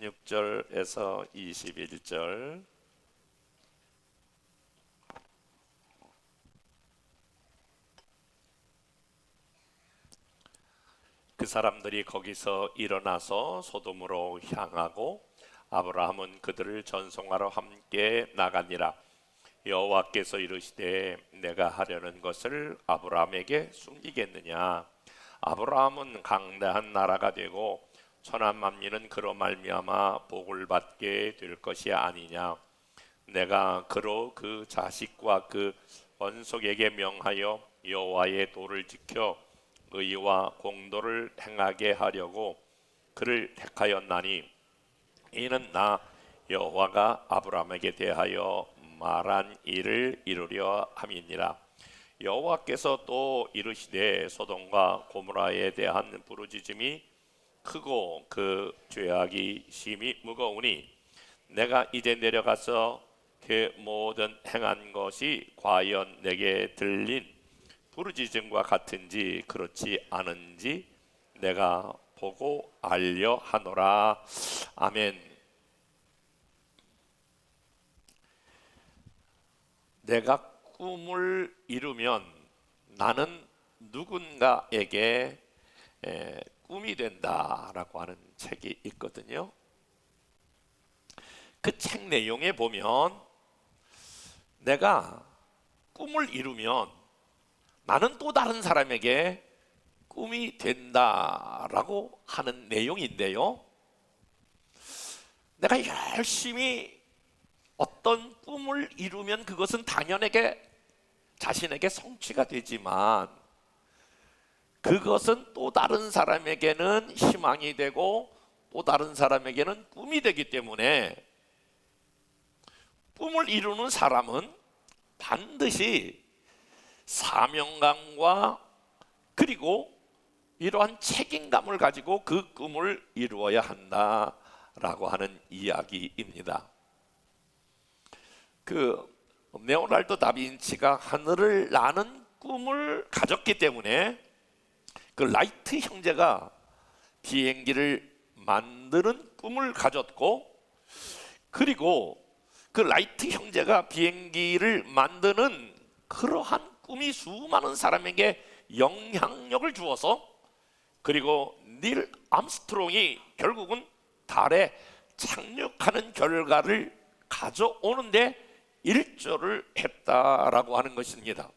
16절에서 21절. 그 사람들이 거기서 일어나서 소돔으로 향하고 아브라함은 그들을 전송하러 함께 나가니라. 여호와께서 이르시되 내가 하려는 것을 아브라함에게 숨기겠느냐. 아브라함은 강대한 나라가 되고 천한 만민은 그로 말미암아 복을 받게 될 것이 아니냐. 내가 그로 그 자식과 그 원속에게 명하여 여호와의 도를 지켜 의와 공도를 행하게 하려고 그를 택하였나니 이는 나 여호와가 아브라함에게 대하여 말한 일을 이루려 함이니라. 여호와께서 또 이르시되 소돔과 고모라에 대한 부르짖음이 크고 그 죄악이 심히 무거우니 내가 이제 내려가서 그 모든 행한 것이 과연 내게 들린 부르짖음과 같은지 그렇지 않은지 내가 보고 알려 하노라. 아멘. 내가 꿈을 이루면 나는 누군가에게 꿈이 된다라고 하는 책이 있거든요. 그 책 내용에 보면 내가 꿈을 이루면 나는 또 다른 사람에게 꿈이 된다라고 하는 내용인데요. 내가 열심히 어떤 꿈을 이루면 그것은 당연하게 자신에게 성취가 되지만 그것은 또 다른 사람에게는 희망이 되고 또 다른 사람에게는 꿈이 되기 때문에 꿈을 이루는 사람은 반드시 사명감과 그리고 이러한 책임감을 가지고 그 꿈을 이루어야 한다라고 하는 이야기입니다. 그 레오나르도 다빈치가 하늘을 나는 꿈을 가졌기 때문에 그 라이트 형제가 비행기를 만드는 꿈을 가졌고, 그리고 그 라이트 형제가 비행기를 만드는 그러한 꿈이 수많은 사람에게 영향력을 주어서, 그리고 닐 암스트롱이 결국은 달에 착륙하는 결과를 가져오는데 일조를 했다라고 하는 것입니다.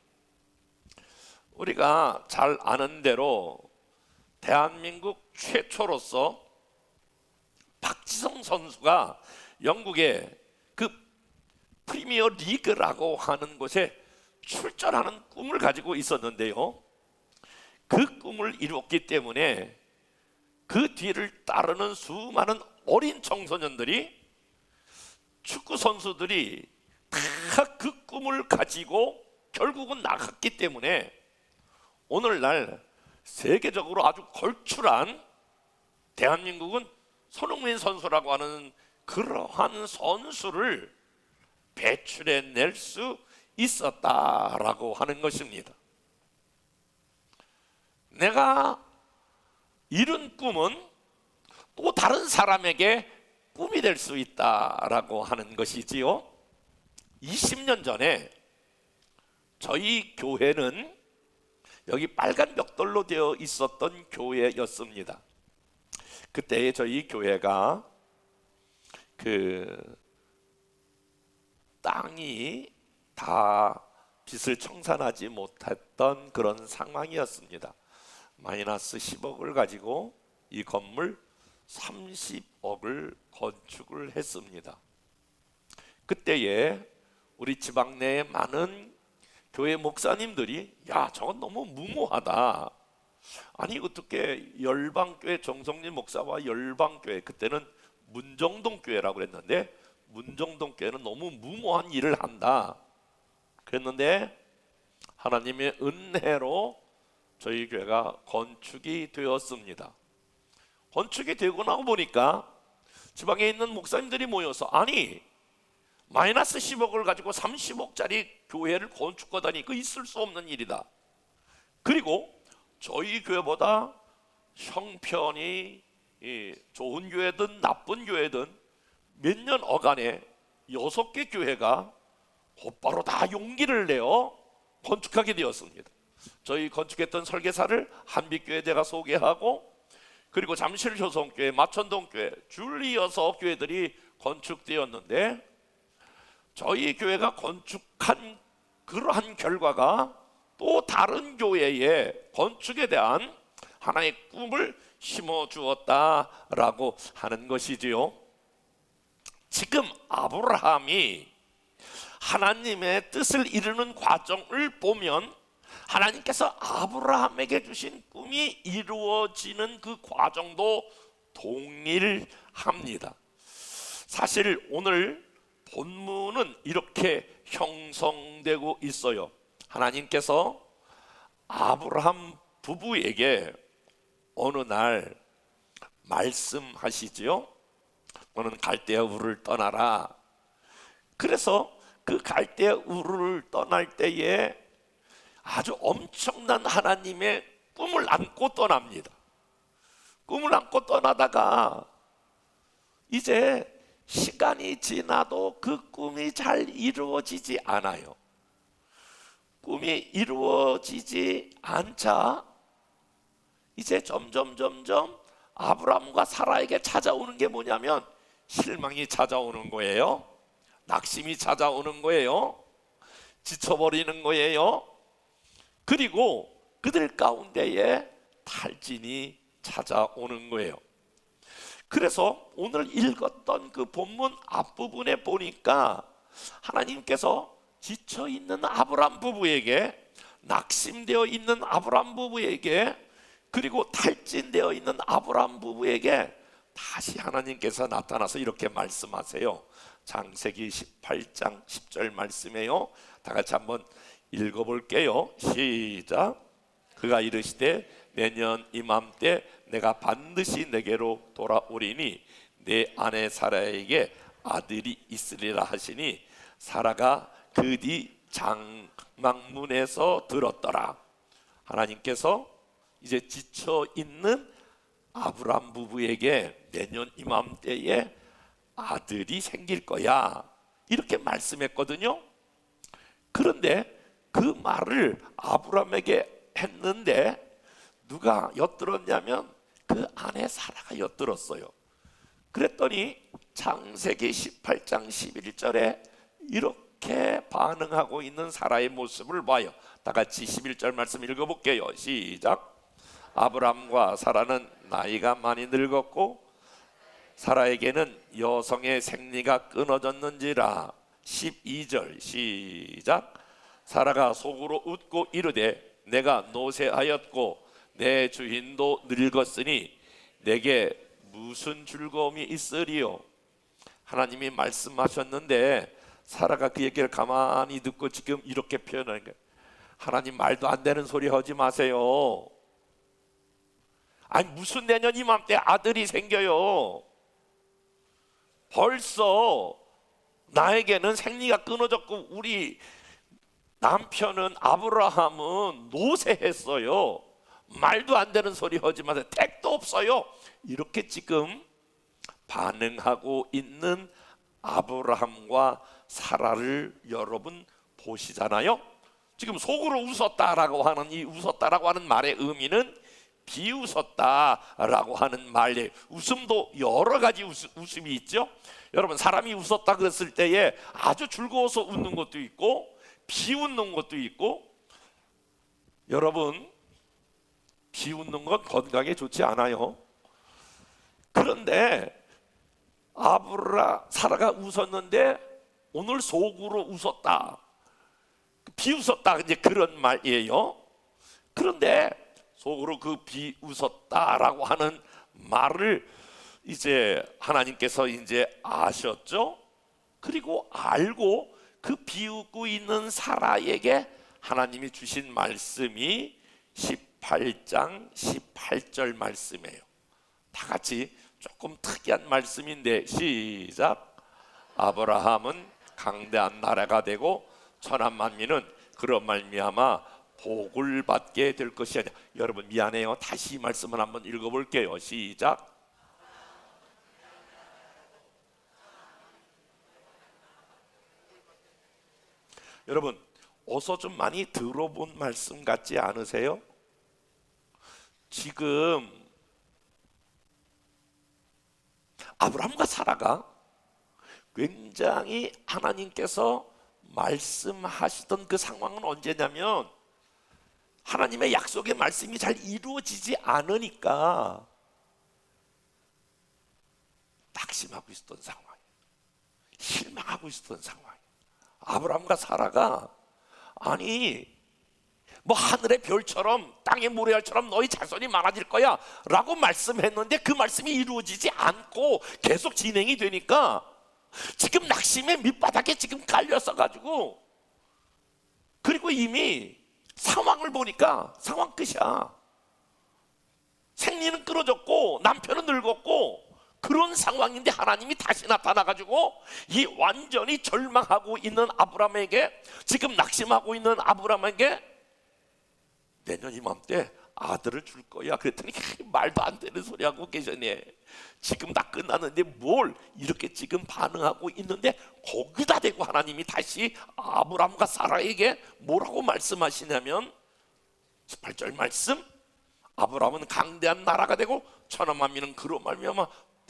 우리가 잘 아는 대로 대한민국 최초로서 박지성 선수가 영국의 그 프리미어 리그라고 하는 곳에 출전하는 꿈을 가지고 있었는데요, 그 꿈을 이뤘기 때문에 그 뒤를 따르는 수많은 어린 청소년들이, 축구 선수들이 다 그 꿈을 가지고 결국은 나갔기 때문에 오늘날 세계적으로 아주 걸출한 대한민국은 손흥민 선수라고 하는 그러한 선수를 배출해낼 수 있었다라고 하는 것입니다. 내가 이룬 꿈은 또 다른 사람에게 꿈이 될 수 있다라고 하는 것이지요. 20년 전에 저희 교회는 여기 빨간 벽돌로 되어 있었던 교회였습니다. 그때 저희 교회가 그 땅이 다 빚을 청산하지 못했던 그런 상황이었습니다. 마이너스 10억을 가지고 이 건물 30억을 건축을 했습니다. 그때에 우리 지방 내에 많은 교회 목사님들이 야, 저건 너무 무모하다. 아니 어떻게 열방교회 정성진 목사와 열방교회, 그때는 문정동교회라고 그랬는데 문정동교회는 너무 무모한 일을 한다 그랬는데, 하나님의 은혜로 저희 교회가 건축이 되었습니다. 건축이 되고 나고 보니까 지방에 있는 목사님들이 모여서 아니 마이너스 10억을 가지고 30억짜리 교회를 건축하다니 그 있을 수 없는 일이다. 그리고 저희 교회보다 형편이 이 좋은 교회든 나쁜 교회든 몇 년 어간에 6개 교회가 곧바로 다 용기를 내어 건축하게 되었습니다. 저희 건축했던 설계사를 한빛교회 제가 소개하고, 그리고 잠실효성교회, 마천동교회 줄 이어서 교회들이 건축되었는데, 저희 교회가 건축한 그러한 결과가 또 다른 교회의 건축에 대한 하나의 꿈을 심어 주었다라고 하는 것이지요. 지금 아브라함이 하나님의 뜻을 이루는 과정을 보면 하나님께서 아브라함에게 주신 꿈이 이루어지는 그 과정도 동일합니다. 사실 오늘 본문은 이렇게 형성되고 있어요. 하나님께서 아브라함 부부에게 어느 날 말씀하시지요. 너는 갈대아 우르를 떠나라. 그래서 그 갈대아 우르를 떠날 때에 아주 엄청난 하나님의 꿈을 안고 떠납니다. 꿈을 안고 떠나다가 이제 시간이 지나도 그 꿈이 잘 이루어지지 않아요. 꿈이 이루어지지 않자 이제 점점 아브라함과 사라에게 찾아오는 게 뭐냐면 실망이 찾아오는 거예요. 낙심이 찾아오는 거예요. 지쳐버리는 거예요. 그리고 그들 가운데에 탈진이 찾아오는 거예요. 그래서 오늘 읽었던 그 본문 앞부분에 보니까 하나님께서 지쳐있는 아브라함 부부에게, 낙심되어 있는 아브라함 부부에게, 그리고 탈진되어 있는 아브라함 부부에게 다시 하나님께서 나타나서 이렇게 말씀하세요. 창세기 18장 10절 말씀이에요. 다 같이 한번 읽어볼게요. 시작. 그가 이르시되 내년 이맘때 내가 반드시 내게로 돌아오리니 내 아내 사라에게 아들이 있으리라 하시니 사라가 그 뒤 장막문에서 들었더라. 하나님께서 이제 지쳐 있는 아브라함 부부에게 내년 이맘때에 아들이 생길 거야 이렇게 말씀했거든요. 그런데 그 말을 아브라함에게 했는데 누가 엿들었냐면 그 아내 사라가 엿들었어요. 그랬더니 창세기 18장 11절에 이렇게 반응하고 있는 사라의 모습을 봐요. 다 같이 11절 말씀 읽어볼게요. 시작. 아브람과 사라는 나이가 많이 늙었고 사라에게는 여성의 생리가 끊어졌는지라. 12절 시작. 사라가 속으로 웃고 이르되 내가 노쇠하였고 내 주인도 늙었으니 내게 무슨 즐거움이 있으리요. 하나님이 말씀하셨는데 사라가 그 얘기를 가만히 듣고 지금 이렇게 표현하는 거예요. 하나님 말도 안 되는 소리 하지 마세요. 아니 무슨 내년 이맘때 아들이 생겨요. 벌써 나에게는 생리가 끊어졌고 우리 남편은 아브라함은 노쇠했어요. 말도 안 되는 소리 하지 마세요. 택도 없어요. 이렇게 지금 반응하고 있는 아브라함과 사라를 여러분 보시잖아요. 지금 속으로 웃었다라고 하는 이 웃었다라고 하는 말의 의미는 비웃었다라고 하는 말이에요. 웃음도 여러 가지 웃음이 있죠. 여러분 사람이 웃었다 그랬을 때에 아주 즐거워서 웃는 것도 있고 비웃는 것도 있고, 여러분 비웃는 건 건강에 좋지 않아요. 그런데 사라가 웃었는데 오늘 속으로 웃었다, 비웃었다, 이제 그런 말이에요. 그런데 속으로 그 비웃었다라고 하는 말을 이제 하나님께서 이제 아셨죠. 그리고 알고 그 비웃고 있는 사라에게 하나님이 주신 말씀이 18장 18절 말씀이에요. 다 같이 조금 특이한 말씀인데 시작. 아브라함은 강대한 나라가 되고 천한 만민은 그런 말미암아 복을 받게 될 것이야. 여러분 미안해요. 다시 이 말씀을 한번 읽어볼게요. 시작. 여러분, 어서 좀 많이 들어본 말씀 같지 않으세요? 지금 아브라함과 사라가 굉장히 하나님께서 말씀하시던 그 상황은 언제냐면, 하나님의 약속의 말씀이 잘 이루어지지 않으니까 낙심하고 있었던 상황이에요. 실망하고 있었던 상황이에요. 아브라함과 사라가 아니 뭐 하늘의 별처럼 땅의 모래알처럼 너희 자손이 많아질 거야 라고 말씀했는데 그 말씀이 이루어지지 않고 계속 진행이 되니까 지금 낙심의 밑바닥에 지금 깔려서 가지고, 그리고 이미 상황을 보니까 상황 끝이야. 생리는 끊어졌고 남편은 늙었고 그런 상황인데 하나님이 다시 나타나가지고 이 완전히 절망하고 있는 아브라함에게, 지금 낙심하고 있는 아브라함에게 내년 이맘때 아들을 줄 거야 그랬더니 말도 안 되는 소리 하고 계셨네. 지금 다 끝났는데 뭘 이렇게 지금 반응하고 있는데, 거기다 대고 하나님이 다시 아브라함과 사라에게 뭐라고 말씀하시냐면 18절 말씀, 아브라함은 강대한 나라가 되고 천하 만민은 그로 말미암아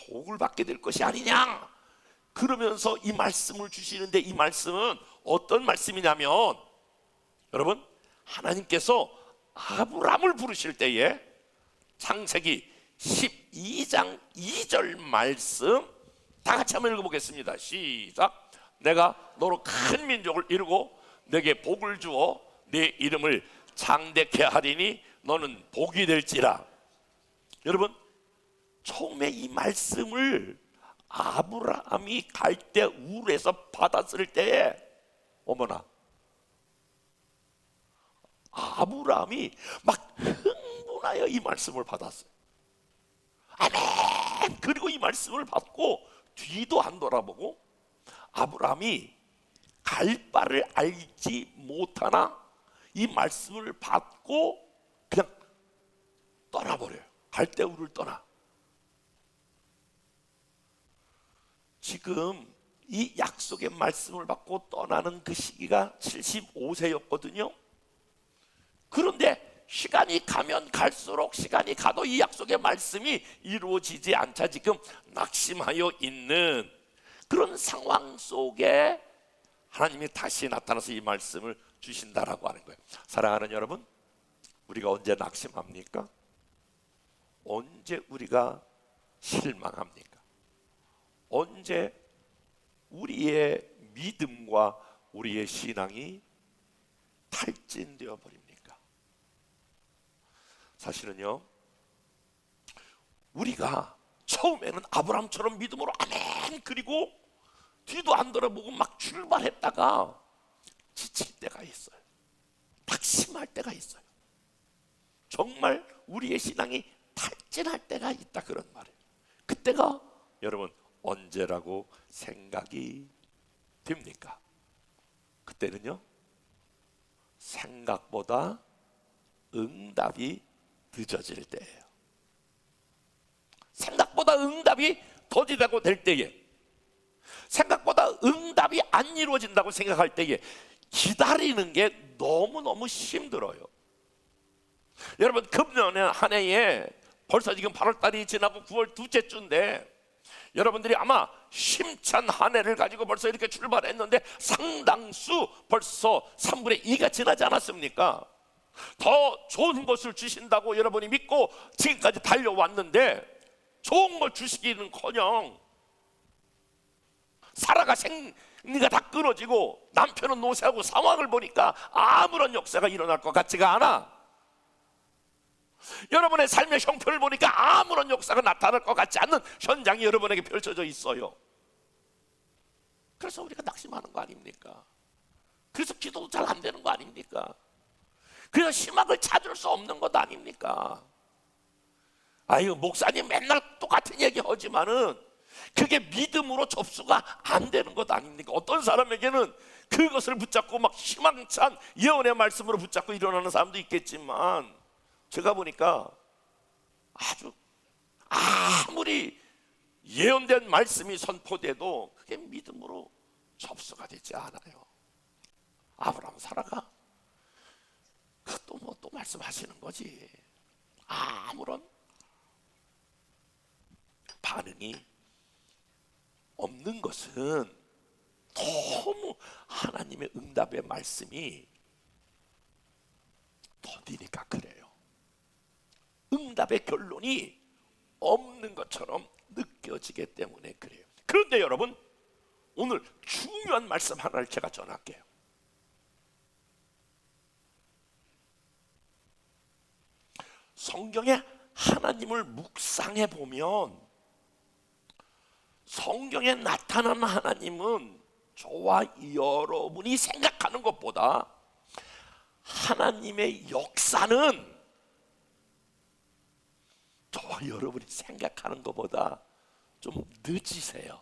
복을 받게 될 것이 아니냐, 그러면서 이 말씀을 주시는데, 이 말씀은 어떤 말씀이냐면, 여러분, 하나님께서 아브라함을 부르실 때에 창세기 12장 2절 말씀 다 같이 한번 읽어보겠습니다. 시작. 내가 너로 큰 민족을 이루고 내게 복을 주어 네 이름을 장대케 하리니 너는 복이 될지라. 여러분, 처음에 이 말씀을 아브라함이 갈대 우르에서 받았을 때에 어머나 아브라함이 막 흥분하여 이 말씀을 받았어요. 아멘. 그리고 이 말씀을 받고 뒤도 안 돌아보고, 아브라함이 갈 바를 알지 못하나 이 말씀을 받고 그냥 떠나버려요. 갈대우를 떠나. 지금 이 약속의 말씀을 받고 떠나는 그 시기가 75세였거든요. 그런데 시간이 가면 갈수록, 시간이 가도 이 약속의 말씀이 이루어지지 않자 지금 낙심하여 있는 그런 상황 속에 하나님이 다시 나타나서 이 말씀을 주신다라고 하는 거예요. 사랑하는 여러분, 우리가 언제 낙심합니까? 언제 우리가 실망합니까? 언제 우리의 믿음과 우리의 신앙이 탈진되어 버립니까? 사실은요, 우리가 처음에는 아브라함처럼 믿음으로 아멘 그리고 뒤도 안 돌아보고 막 출발했다가 지칠 때가 있어요. 낙심할 때가 있어요. 정말 우리의 신앙이 탈진할 때가 있다, 그런 말이에요. 그때가 여러분 언제라고 생각이 됩니까? 그때는요, 생각보다 응답이 늦어질 때예요. 생각보다 응답이 더디다고 될 때에, 생각보다 응답이 안 이루어진다고 생각할 때에 기다리는 게 너무너무 힘들어요. 여러분, 금년에 한 해에 벌써 지금 8월달이 지나고 9월 둘째 주인데, 여러분들이 아마 힘찬 한 해를 가지고 벌써 이렇게 출발했는데 상당수 벌써 3분의 2가 지나지 않았습니까? 더 좋은 것을 주신다고 여러분이 믿고 지금까지 달려왔는데 좋은 걸 주시기는커녕 사라가 생리가 다 끊어지고 남편은 노쇠하고 상황을 보니까 아무런 역사가 일어날 것 같지가 않아. 여러분의 삶의 형편을 보니까 아무런 역사가 나타날 것 같지 않는 현장이 여러분에게 펼쳐져 있어요. 그래서 우리가 낙심하는 거 아닙니까? 그래서 기도도 잘 안 되는 거 아닙니까? 그래서 희망을 찾을 수 없는 것 아닙니까? 아유, 목사님 맨날 똑같은 얘기 하지만은 그게 믿음으로 접수가 안 되는 것 아닙니까? 어떤 사람에게는 그것을 붙잡고 막 희망찬 예언의 말씀으로 붙잡고 일어나는 사람도 있겠지만, 제가 보니까 아주 아무리 예언된 말씀이 선포돼도 그게 믿음으로 접수가 되지 않아요. 아브라함 사라가 그것도 뭐 또 말씀하시는 거지. 아무런 반응이 없는 것은 너무 하나님의 응답의 말씀이 더디니까 그래요. 응답의 결론이 없는 것처럼 느껴지기 때문에 그래요. 그런데 여러분, 오늘 중요한 말씀 하나를 제가 전할게요. 성경에 하나님을 묵상해 보면 성경에 나타난 하나님은 저와 여러분이 생각하는 것보다 하나님의 역사는 저와 여러분이 생각하는 것보다 좀 늦으세요.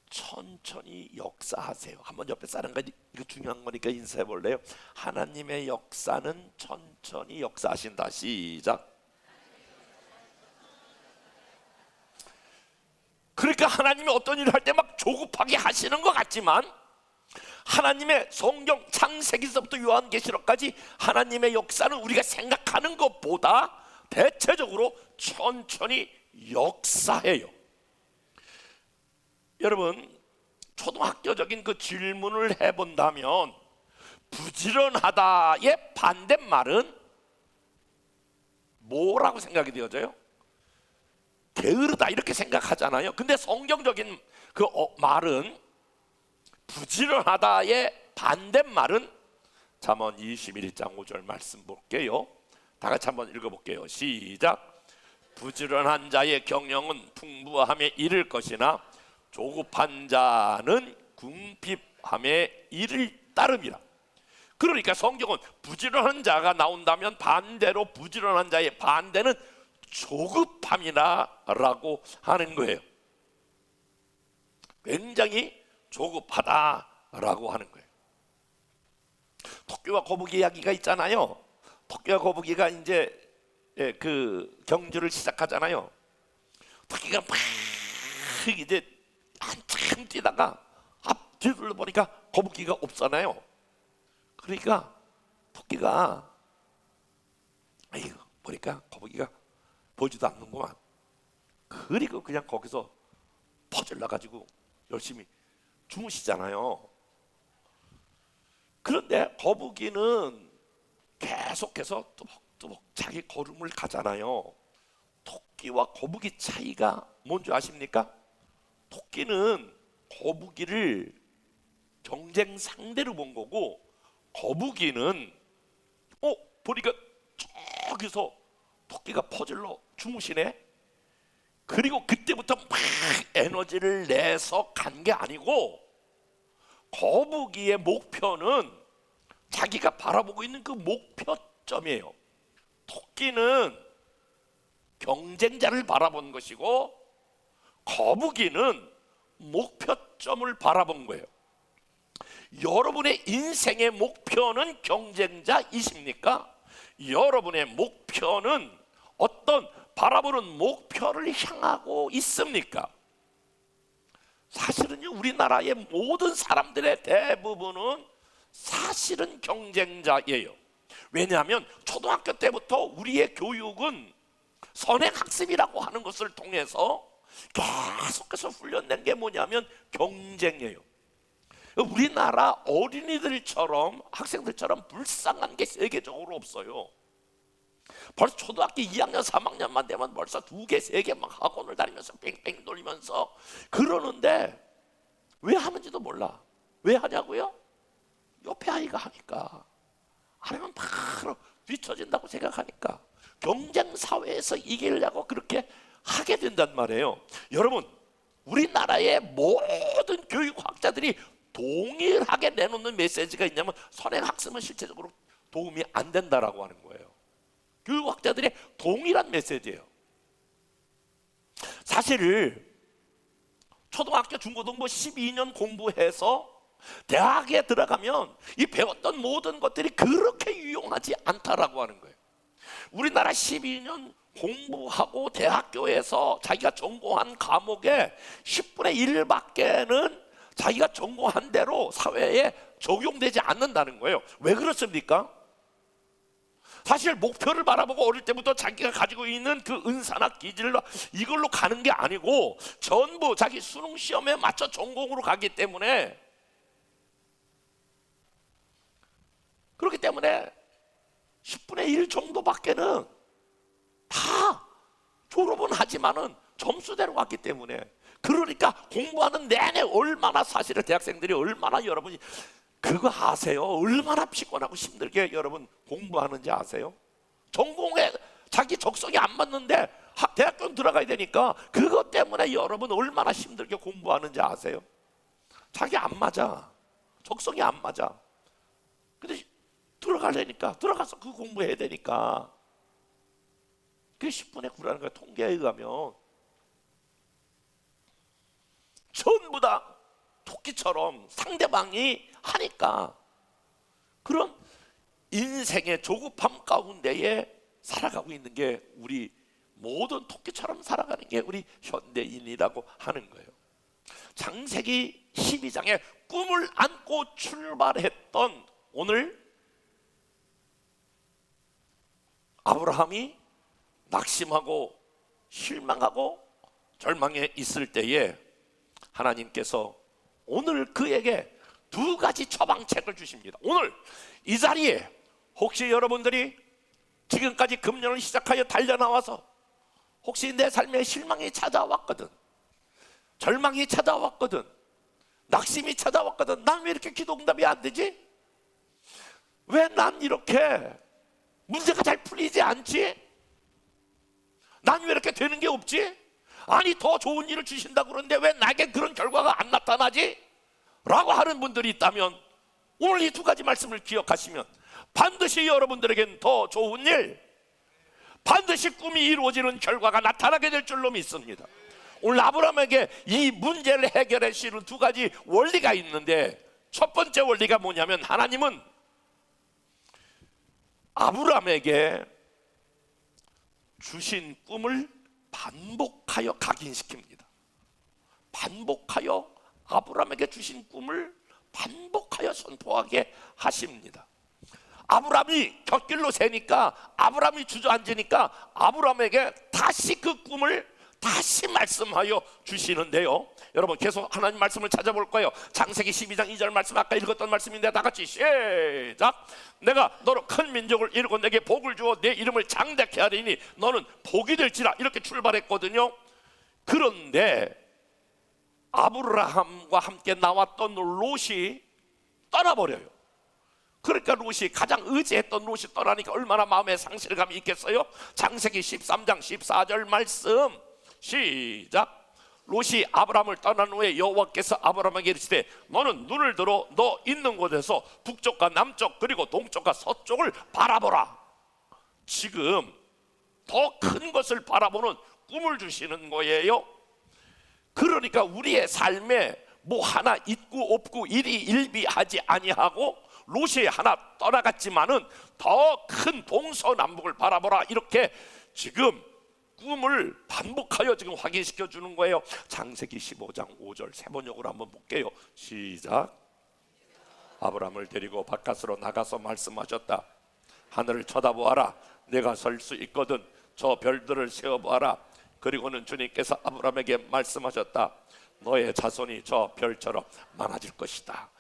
천천히 역사하세요. 한번 옆에 사람과 이거 중요한 거니까 인사해 볼래요? 하나님의 역사는 천천히 역사하신다. 시작. 그러니까 하나님이 어떤 일을 할 때 막 조급하게 하시는 것 같지만 하나님의 성경 창세기서부터 요한계시록까지 하나님의 역사는 우리가 생각하는 것보다 대체적으로 천천히 역사해요. 여러분, 초등학교적인 그 질문을 해본다면 부지런하다의 반대말은 뭐라고 생각이 되어져요? 게으르다 이렇게 생각하잖아요. 근데 성경적인 그 말은 부지런하다의 반대말은 잠언 21장 5절 말씀 볼게요. 다 같이 한번 읽어볼게요. 시작. 부지런한 자의 경영은 풍부함에 이를 것이나 조급한 자는 궁핍함에 이를 따름이라. 그러니까 성경은 부지런한 자가 나온다면 반대로 부지런한 자의 반대는 조급함이라고 하는 거예요. 굉장히 조급하다라고 하는 거예요. 토끼와 거북이 이야기가 있잖아요. 토끼와 거북이가 이제 그 경주를 시작하잖아요. 토끼가 막 이제 한참 뛰다가 앞뒤를 보니까 거북이가 없잖아요. 그러니까 토끼가 아이고 보니까 거북이가 보지도 않는구만. 그리고 그냥 거기서 퍼질러 가지고 열심히 주무시잖아요. 그런데 거북이는 계속해서 뚜벅뚜벅 자기 걸음을 가잖아요. 토끼와 거북이 차이가 뭔지 아십니까? 토끼는 거북이를 경쟁 상대로 본 거고 거북이는 보니까 저기서 토끼가 퍼질러 주무시네. 그리고 그때부터 막 에너지를 내서 간 게 아니고 거북이의 목표는 자기가 바라보고 있는 그 목표점이에요. 토끼는 경쟁자를 바라본 것이고 거북이는 목표점을 바라본 거예요. 여러분의 인생의 목표는 경쟁자이십니까? 여러분의 목표는 어떤 바라보는 목표를 향하고 있습니까? 사실은요, 우리나라의 모든 사람들의 대부분은 사실은 경쟁자예요. 왜냐하면 초등학교 때부터 우리의 교육은 선행학습이라고 하는 것을 통해서 계속해서 훈련된 게 뭐냐면 경쟁이에요. 우리나라 어린이들처럼 학생들처럼 불쌍한 게 세계적으로 없어요. 벌써 초등학교 2학년 3학년만 되면 벌써 2개 3개 막 학원을 다니면서 뺑뺑 돌리면서 그러는데 왜 하는지도 몰라. 왜 하냐고요? 옆에 아이가 하니까. 안 하면 바로 뒤처진다고 생각하니까 경쟁 사회에서 이기려고 그렇게 하게 된단 말이에요. 여러분, 우리나라의 모든 교육학자들이 동일하게 내놓는 메시지가 있냐면 선행학습은 실제적으로 도움이 안 된다라고 하는 거예요. 교육학자들의 동일한 메시지예요. 사실 초등학교 중고등부 12년 공부해서 대학에 들어가면 이 배웠던 모든 것들이 그렇게 유용하지 않다라고 하는 거예요. 우리나라 12년 공부하고 대학교에서 자기가 전공한 과목의 10분의 1밖에는 자기가 전공한 대로 사회에 적용되지 않는다는 거예요. 왜 그렇습니까? 사실 목표를 바라보고 어릴 때부터 자기가 가지고 있는 그 은사나 기질로 이걸로 가는 게 아니고 전부 자기 수능 시험에 맞춰 전공으로 가기 때문에, 그렇기 때문에 10분의 1 정도밖에는 다 졸업은 하지만은 점수대로 갔기 때문에, 그러니까 공부하는 내내 얼마나, 사실은 대학생들이 얼마나, 여러분이 그거 아세요? 얼마나 피곤하고 힘들게 여러분 공부하는지 아세요? 전공에 자기 적성이 안 맞는데 대학교 들어가야 되니까 그것 때문에 여러분 얼마나 힘들게 공부하는지 아세요? 자기 안 맞아, 적성이 안 맞아. 근데 들어가려니까, 들어가서 그 공부해야 되니까. 그게 10분의 9라는 거야. 통계에 의하면 전부 다 토끼처럼 상대방이 하니까 그런 인생의 조급함 가운데에 살아가고 있는 게, 우리 모든 토끼처럼 살아가는 게 우리 현대인이라고 하는 거예요. 창세기 12장에 꿈을 안고 출발했던 오늘 아브라함이 낙심하고 실망하고 절망에 있을 때에 하나님께서 오늘 그에게 두 가지 처방책을 주십니다. 오늘 이 자리에 혹시 여러분들이 지금까지 금년을 시작하여 달려나와서 혹시 내 삶에 실망이 찾아왔거든, 절망이 찾아왔거든, 낙심이 찾아왔거든, 난 왜 이렇게 기도 응답이 안 되지? 왜 난 이렇게 문제가 잘 풀리지 않지? 난 왜 이렇게 되는 게 없지? 아니 더 좋은 일을 주신다고 그러는데 왜 나에게 그런 결과가 안 나타나지? 라고 하는 분들이 있다면 오늘 이 두 가지 말씀을 기억하시면 반드시 여러분들에겐 더 좋은 일, 반드시 꿈이 이루어지는 결과가 나타나게 될 줄로 믿습니다. 오늘 아브라함에게 이 문제를 해결해 주시는 두 가지 원리가 있는데, 첫 번째 원리가 뭐냐면 하나님은 아브라함에게 주신 꿈을 반복하여 각인시킵니다. 반복하여 아브라함에게 주신 꿈을 반복하여 선포하게 하십니다. 아브라함이 곁길로 새니까, 아브라함이 주저앉으니까 아브라함에게 다시 그 꿈을 다시 말씀하여 주시는데요, 여러분 계속 하나님 말씀을 찾아볼 거예요. 창세기 12장 2절 말씀, 아까 읽었던 말씀인데 다 같이 시작. 내가 너로 큰 민족을 이루고 내게 복을 주어 내 이름을 장대케 하리니 너는 복이 될지라, 이렇게 출발했거든요. 그런데 아브라함과 함께 나왔던 롯이 떠나버려요. 그러니까 롯이, 가장 의지했던 롯이 떠나니까 얼마나 마음에 상실감이 있겠어요? 창세기 13장 14절 말씀 시작. 롯이 아브라함을 떠난 후에 여호와께서 아브라함에게 이르시되 너는 눈을 들어 너 있는 곳에서 북쪽과 남쪽 그리고 동쪽과 서쪽을 바라보라. 지금 더 큰 것을 바라보는 꿈을 주시는 거예요. 그러니까 우리의 삶에 뭐 하나 있고 없고 일이 일비하지 아니하고 롯이 하나 떠나갔지만은 더 큰 동서남북을 바라보라, 이렇게 지금 꿈을 반복하여 지금 확인시켜 주는 거예요. 창세기 15장 5절 세 번역으로 한번 볼게요. 시작. 아브라함을 데리고 바깥으로 나가서 말씀하셨다. 하늘을 쳐다보아라. 내가 설 수 있거든. 저 별들을 세어보아라. 그리고는 주님께서 아브라함에게 말씀하셨다. 너의 자손이 저 별처럼 많아질 것이다.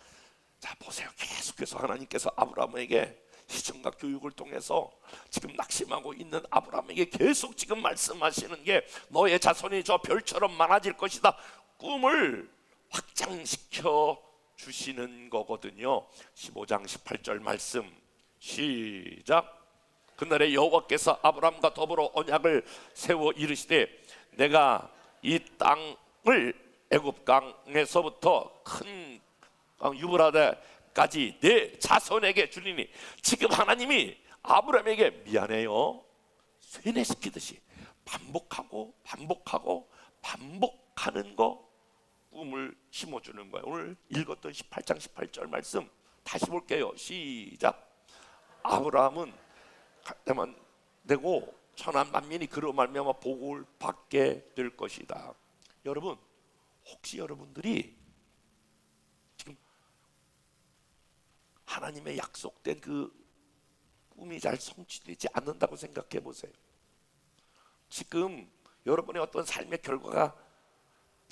자 보세요. 계속해서 하나님께서 아브라함에게 시청과 교육을 통해서 지금 낙심하고 있는 아브라함에게 계속 지금 말씀하시는 게 너의 자손이 저 별처럼 많아질 것이다. 꿈을 확장시켜 주시는 거거든요. 15장 18절 말씀 시작. 그날에 여호와께서 아브라함과 더불어 언약을 세워 이르시되 내가 이 땅을 애굽 강에서부터 큰 강 유브라데까지 내 자손에게 주리니, 지금 하나님이 아브라함에게 미안해요 세뇌시키듯이 반복하고 반복하고 반복하는 거, 꿈을 심어주는 거예요. 오늘 읽었던 18장 18절 말씀 다시 볼게요. 시작. 아브라함은 때만 되고 천한 만민이 그로 말미암아 복을 받게 될 것이다. 여러분 혹시 여러분들이 하나님의 약속된 그 꿈이 잘 성취되지 않는다고 생각해 보세요. 지금 여러분의 어떤 삶의 결과가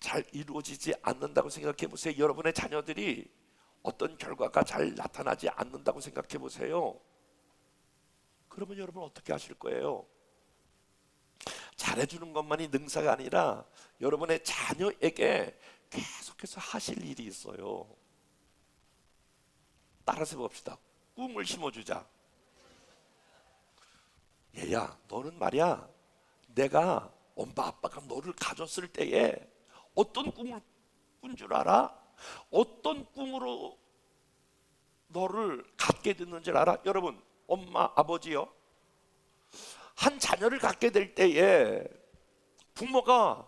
잘 이루어지지 않는다고 생각해 보세요. 여러분의 자녀들이 어떤 결과가 잘 나타나지 않는다고 생각해 보세요. 그러면 여러분 어떻게 하실 거예요? 잘해주는 것만이 능사가 아니라 여러분의 자녀에게 계속해서 하실 일이 있어요. 따라서 봅시다. 꿈을 심어주자. 얘야, 너는 말이야, 내가 엄마 아빠가 너를 가졌을 때에 어떤 꿈을 꾼 줄 알아? 어떤 꿈으로 너를 갖게 됐는지 알아? 여러분, 엄마 아버지요, 한 자녀를 갖게 될 때에 부모가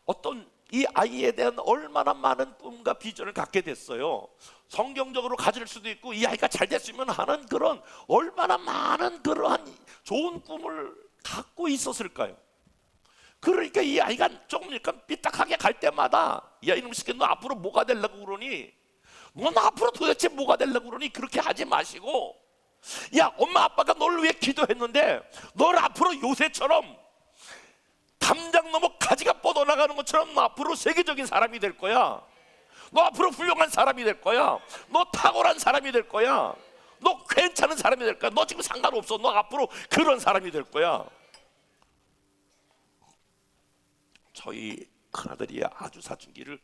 어떤 이 아이에 대한 얼마나 많은 꿈과 비전을 갖게 됐어요. 성경적으로 가질 수도 있고 이 아이가 잘 됐으면 하는 그런 얼마나 많은 그러한 좋은 꿈을 갖고 있었을까요? 그러니까 이 아이가 조금 약간 삐딱하게 갈 때마다 야 이놈 새끼 너 앞으로 뭐가 되려고 그러니? 너 앞으로 도대체 뭐가 되려고 그러니? 그렇게 하지 마시고, 야 엄마 아빠가 너를 위해 기도했는데 널 앞으로 요새처럼 담장 넘어 가지가 뻗어나가는 것처럼 너 앞으로 세계적인 사람이 될 거야. 너 앞으로 훌륭한 사람이 될 거야. 너 탁월한 사람이 될 거야. 너 괜찮은 사람이 될 거야. 너 지금 상관없어. 너 앞으로 그런 사람이 될 거야. 저희 큰아들이 아주 사춘기를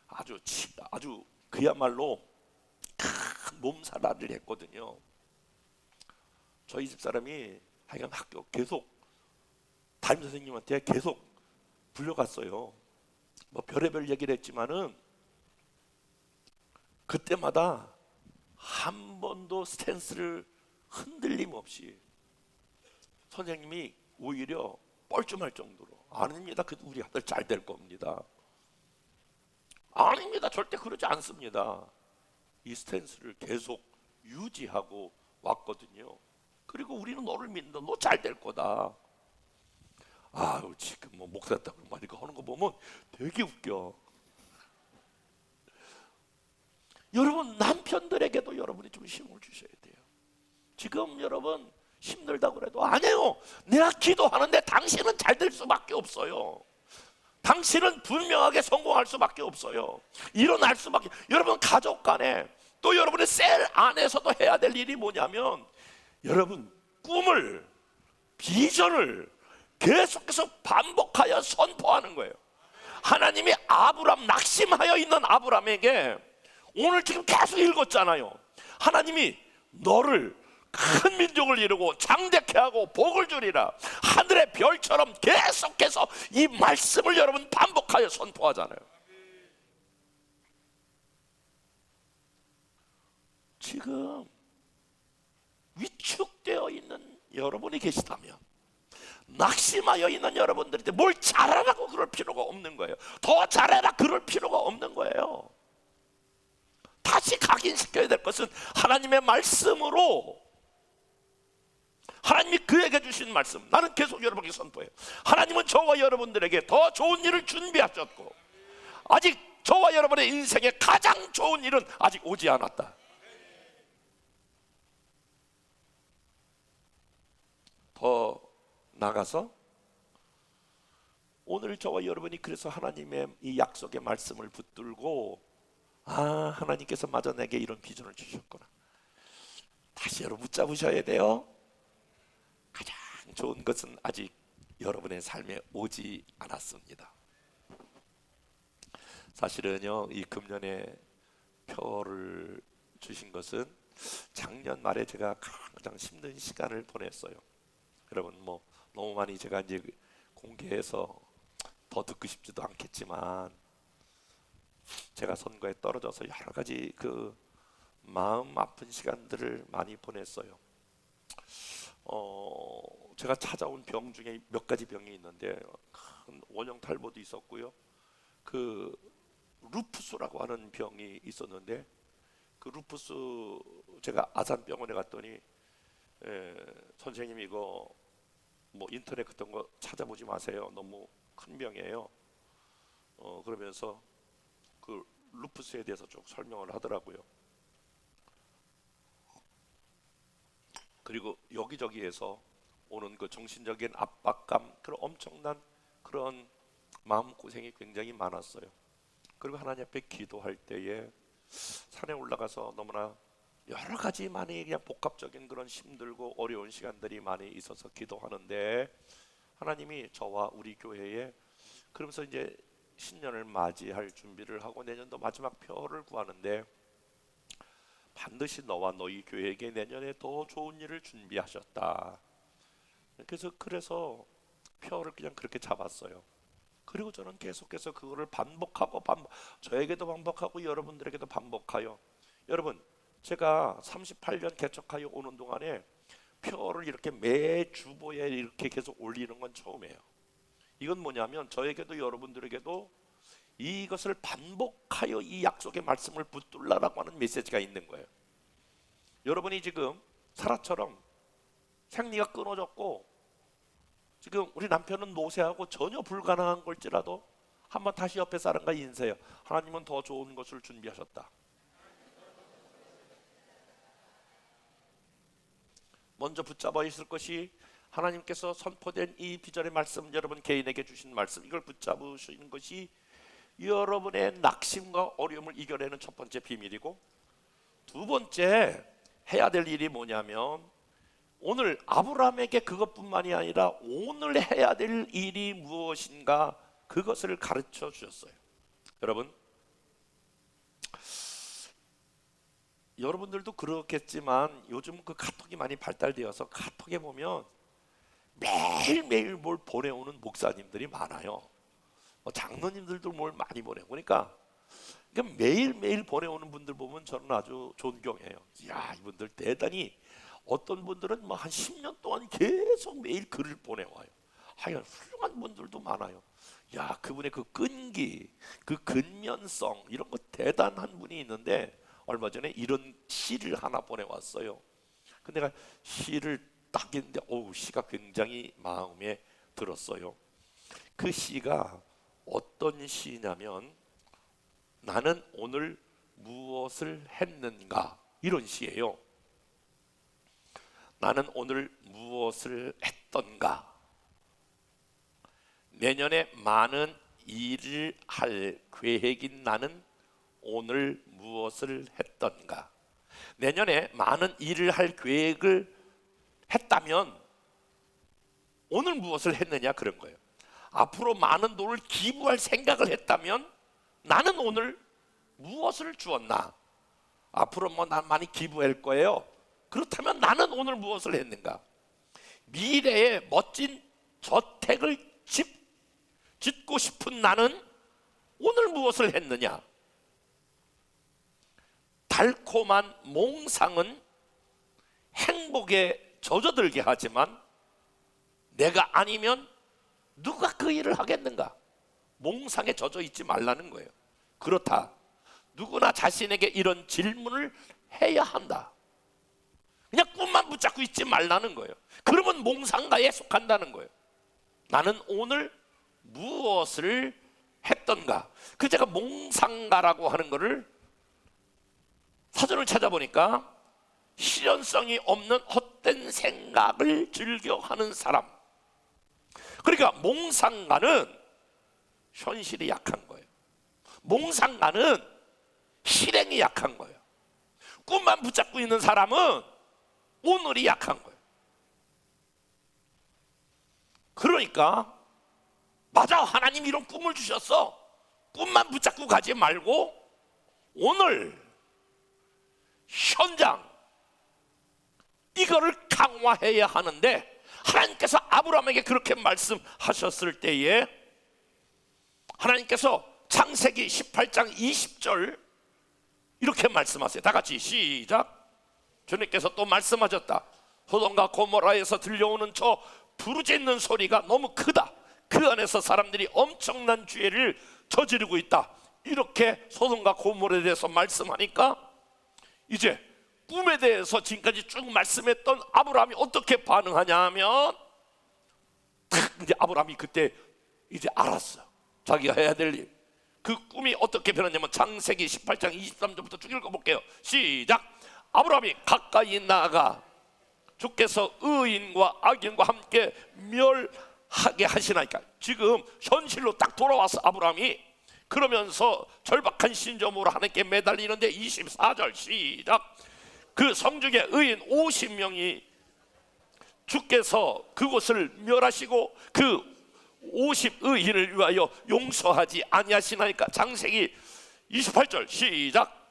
아주 그야말로 큰 몸살을 했거든요. 저희 집사람이 하여간 학교 계속 담임 선생님한테 계속 불려갔어요. 뭐 별의별 얘기를 했지만은 그때마다 한 번도 스탠스를 흔들림 없이 선생님이 오히려 뻘쭘할 정도로 아닙니다. 그 우리 아들 잘 될 겁니다. 아닙니다. 절대 그러지 않습니다. 이 스탠스를 계속 유지하고 왔거든요. 그리고 우리는 너를 믿는다. 너 잘 될 거다. 아유 지금 뭐 목사 따고 막 이거 하는 거 보면 되게 웃겨. 여러분 남편들에게도 여러분이 좀 힘을 주셔야 돼요. 지금 여러분 힘들다고 그래도 아니에요. 내가 기도하는데 당신은 잘 될 수밖에 없어요. 당신은 분명하게 성공할 수밖에 없어요. 일어날 수밖에. 여러분 가족 간에 또 여러분의 셀 안에서도 해야 될 일이 뭐냐면 여러분 꿈을 비전을 계속해서 반복하여 선포하는 거예요. 하나님이 아브람 낙심하여 있는 아브람에게 오늘 지금 계속 읽었잖아요. 하나님이 너를 큰 민족을 이루고 장대케 하고 복을 주리라. 하늘의 별처럼 계속해서 이 말씀을 여러분 반복하여 선포하잖아요. 지금 위축되어 있는 여러분이 계시다면, 낙심하여 있는 여러분들한테 뭘 잘하라고 그럴 필요가 없는 거예요. 더 잘해라 그럴 필요가 없는 거예요. 다시 각인시켜야 될 것은 하나님의 말씀으로, 하나님이 그에게 주신 말씀, 나는 계속 여러분에게 선포해요. 하나님은 저와 여러분들에게 더 좋은 일을 준비하셨고 아직 저와 여러분의 인생에 가장 좋은 일은 아직 오지 않았다. 더 나가서 오늘 저와 여러분이 그래서 하나님의 이 약속의 말씀을 붙들고 하나님께서 마저 내게 이런 비전을 주셨구나. 다시 여러분 붙잡으셔야 돼요. 가장 좋은 것은 아직 여러분의 삶에 오지 않았습니다. 사실은요, 이 금년에 표를 주신 것은 작년 말에 제가 가장 힘든 시간을 보냈어요. 여러분 뭐 너무 많이 제가 이제 공개해서 더 듣고 싶지도 않겠지만 제가 선거에 떨어져서 여러 가지 그 마음 아픈 시간들을 많이 보냈어요. 제가 찾아온 병 중에 몇 가지 병이 있는데 큰 원형 탈모도 있었고요. 그 루푸스라고 하는 병이 있었는데 그 루푸스 제가 아산병원에 갔더니 선생님 이거 뭐 인터넷 같은 거 찾아보지 마세요. 너무 큰 병이에요. 그러면서 그 루푸스에 대해서 쭉 설명을 하더라고요. 그리고 여기저기에서 오는 그 정신적인 압박감, 그런 엄청난 그런 마음고생이 굉장히 많았어요. 그리고 하나님 앞에 기도할 때에 산에 올라가서 너무나 여러 가지 많이 그냥 복합적인 그런 힘들고 어려운 시간들이 많이 있어서 기도하는데, 하나님이 저와 우리 교회에 그러면서 이제 신년을 맞이할 준비를 하고 내년도 마지막 표를 구하는데, 반드시 너와 너희 교회에게 내년에 더 좋은 일을 준비하셨다. 그래서 표를 그냥 그렇게 잡았어요. 그리고 저는 계속해서 그거를 반복하고 저에게도 반복하고 여러분들에게도 반복하여, 여러분 제가 38년 개척하여 오는 동안에 표를 이렇게 매 주보에 이렇게 계속 올리는 건 처음이에요. 이건 뭐냐면 저에게도 여러분들에게도 이것을 반복하여 이 약속의 말씀을 붙들라라고 하는 메시지가 있는 거예요. 여러분이 지금 사라처럼 생리가 끊어졌고 지금 우리 남편은 노쇠하고 전혀 불가능한 걸지라도 한번 다시 옆에 사람과 인사해요. 하나님은 더 좋은 것을 준비하셨다. 먼저 붙잡아 있을 것이 하나님께서 선포된 이 비전의 말씀, 여러분 개인에게 주신 말씀, 이걸 붙잡으시는 것이 여러분의 낙심과 어려움을 이겨내는 첫 번째 비밀이고, 두 번째 해야 될 일이 뭐냐면, 오늘 아브라함에게 그것뿐만이 아니라 오늘 해야 될 일이 무엇인가, 그것을 가르쳐 주셨어요. 여러분들도 그렇겠지만 요즘 그 카톡이 많이 발달되어서 카톡에 보면 매일매일 뭘 보내오는 목사님들이 많아요. 장로님들도 뭘 많이 보내고, 그러니까 매일매일 보내오는 분들 보면 저는 아주 존경해요. 야, 이분들 대단히, 어떤 분들은 뭐 한 10년 동안 계속 매일 글을 보내와요. 하여간 훌륭한 분들도 많아요. 야, 그분의 그 끈기, 그 근면성, 이런 거 대단한 분이 있는데, 얼마 전에 이런 시를 하나 보내왔어요. 근데 내가 시를 딱 했는데 시가 굉장히 마음에 들었어요. 그 시가 어떤 시냐면, 나는 오늘 무엇을 했는가, 이런 시예요. 나는 오늘 무엇을 했던가. 내년에 많은 일을 할 계획인 나는 오늘 무엇을 했던가. 내년에 많은 일을 할 계획을 했다면 오늘 무엇을 했느냐, 그런 거예요. 앞으로 많은 돈을 기부할 생각을 했다면 나는 오늘 무엇을 주었나. 앞으로 난 많이 기부할 거예요. 그렇다면 나는 오늘 무엇을 했는가. 미래에 멋진 저택을 짓고 싶은 나는 오늘 무엇을 했느냐. 달콤한 몽상은 행복에 젖어들게 하지만 내가 아니면 누가 그 일을 하겠는가. 몽상에 젖어 있지 말라는 거예요. 그렇다, 누구나 자신에게 이런 질문을 해야 한다. 그냥 꿈만 붙잡고 있지 말라는 거예요. 그러면 몽상가에 속한다는 거예요. 나는 오늘 무엇을 했던가. 그 제가 몽상가라고 하는 거를 사전을 찾아보니까 실현성이 없는 헛된 생각을 즐겨하는 사람. 그러니까 몽상가는 현실이 약한 거예요. 몽상가는 실행이 약한 거예요. 꿈만 붙잡고 있는 사람은 오늘이 약한 거예요. 그러니까 맞아, 하나님 이런 꿈을 주셨어. 꿈만 붙잡고 가지 말고 오늘 현장 이거를 강화해야 하는데, 하나님께서 아브라함에게 그렇게 말씀하셨을 때에 하나님께서 창세기 18장 20절 이렇게 말씀하세요. 다 같이 시작. 주님께서 또 말씀하셨다. 소돔과 고모라에서 들려오는 저 부르짖는 소리가 너무 크다. 그 안에서 사람들이 엄청난 죄를 저지르고 있다. 이렇게 소돔과 고모라에 대해서 말씀하니까 이제 꿈에 대해서 지금까지 쭉 말씀했던 아브라함이 어떻게 반응하냐 하면, 이제 아브라함이 그때 이제 알았어요. 자기가 해야 될 일. 그 꿈이 어떻게 변했냐면 창세기 18장 23절부터 쭉 읽어볼게요. 시작. 아브라함이 가까이 나아가 주께서 의인과 악인과 함께 멸하게 하시나이까. 지금 현실로 딱 돌아와서 아브라함이 그러면서 절박한 신점으로 하나님께 매달리는데 24절 시작. 그 성중에 의인 50명이 주께서 그곳을 멸하시고 그 50의인을 위하여 용서하지 아니하시나이까. 창세기 28절 시작.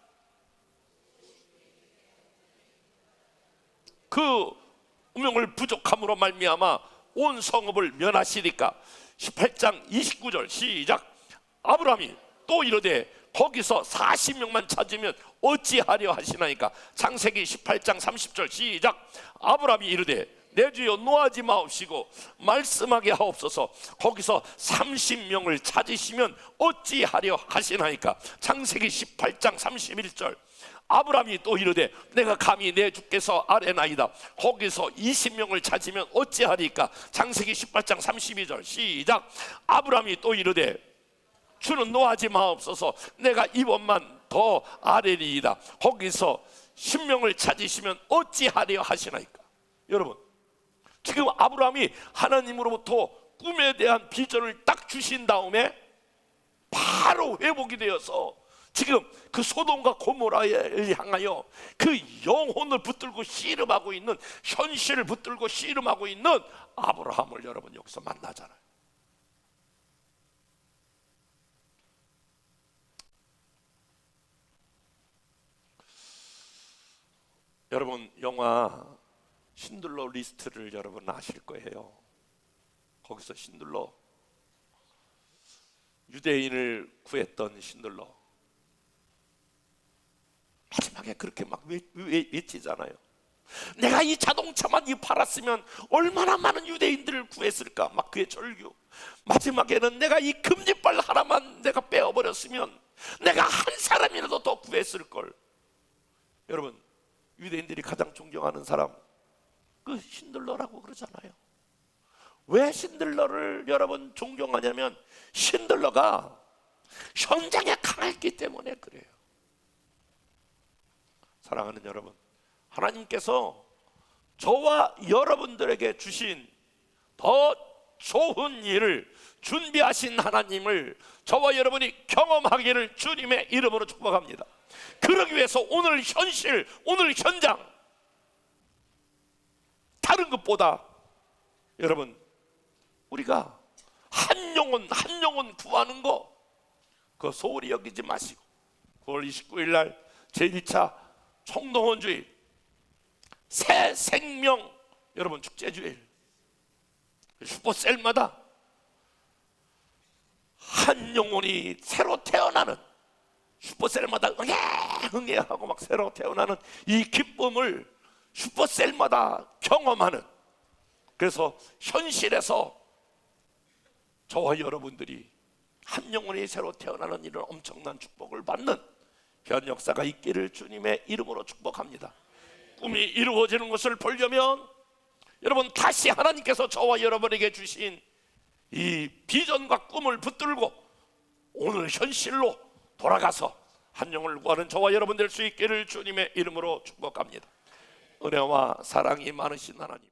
그 운명을 부족함으로 말미암아 온 성읍을 멸하시니까. 18장 29절 시작. 아브라함이 또 이르되 거기서 40명만 찾으면 어찌하려 하시나이까. 창세기 18장 30절 시작. 아브라함이 이르되 내 주여 노하지 마옵시고 말씀하게 하옵소서. 거기서 30명을 찾으시면 어찌하려 하시나이까. 창세기 18장 31절. 아브라함이 또 이르되 내가 감히 내 주께서 아뢰나이다. 거기서 20명을 찾으면 어찌하리까. 창세기 18장 32절 시작. 아브라함이 또 이르되 주는 노하지 마옵소서. 내가 이번만 더 아뢰리이다. 거기서 10명을 찾으시면 어찌하려 하시나이까. 여러분, 지금 아브라함이 하나님으로부터 꿈에 대한 비전을 딱 주신 다음에 바로 회복이 되어서 지금 그 소돔과 고모라를 향하여 그 영혼을 붙들고 씨름하고 있는, 현실을 붙들고 씨름하고 있는 아브라함을 여러분 여기서 만나잖아요. 여러분, 영화 신들러 리스트를 여러분 아실 거예요. 거기서 신들러, 유대인을 구했던 신들러, 마지막에 그렇게 막 외치잖아요. 내가 이 자동차만 팔았으면 얼마나 많은 유대인들을 구했을까. 막 그의 절규. 마지막에는 내가 이 금지발 하나만 내가 빼어버렸으면 내가 한 사람이라도 더 구했을걸. 여러분, 유대인들이 가장 존경하는 사람 그 신들러라고 그러잖아요. 왜 신들러를 여러분 존경하냐면 신들러가 현장에 강했기 때문에 그래요. 사랑하는 여러분, 하나님께서 저와 여러분들에게 주신 더 좋은 일을 준비하신 하나님을 저와 여러분이 경험하기를 주님의 이름으로 축복합니다. 그러기 위해서 오늘 현실, 오늘 현장, 다른 것보다 여러분 우리가 한 영혼 구하는 거 그거 소홀히 여기지 마시고 9월 29일 날 제1차 총동원주일 새 생명 여러분 축제주일, 슈퍼셀마다 한 영혼이 새로 태어나는, 슈퍼셀마다 응애하고 막 새로 태어나는 이 기쁨을 슈퍼셀마다 경험하는, 그래서 현실에서 저와 여러분들이 한 영혼이 새로 태어나는 이런 엄청난 축복을 받는 현 역사가 있기를 주님의 이름으로 축복합니다. 꿈이 이루어지는 것을 보려면 여러분 다시 하나님께서 저와 여러분에게 주신 이 비전과 꿈을 붙들고 오늘 현실로 돌아가서 한 영혼을 구하는 저와 여러분 될 수 있기를 주님의 이름으로 축복합니다. 은혜와 사랑이 많으신 하나님,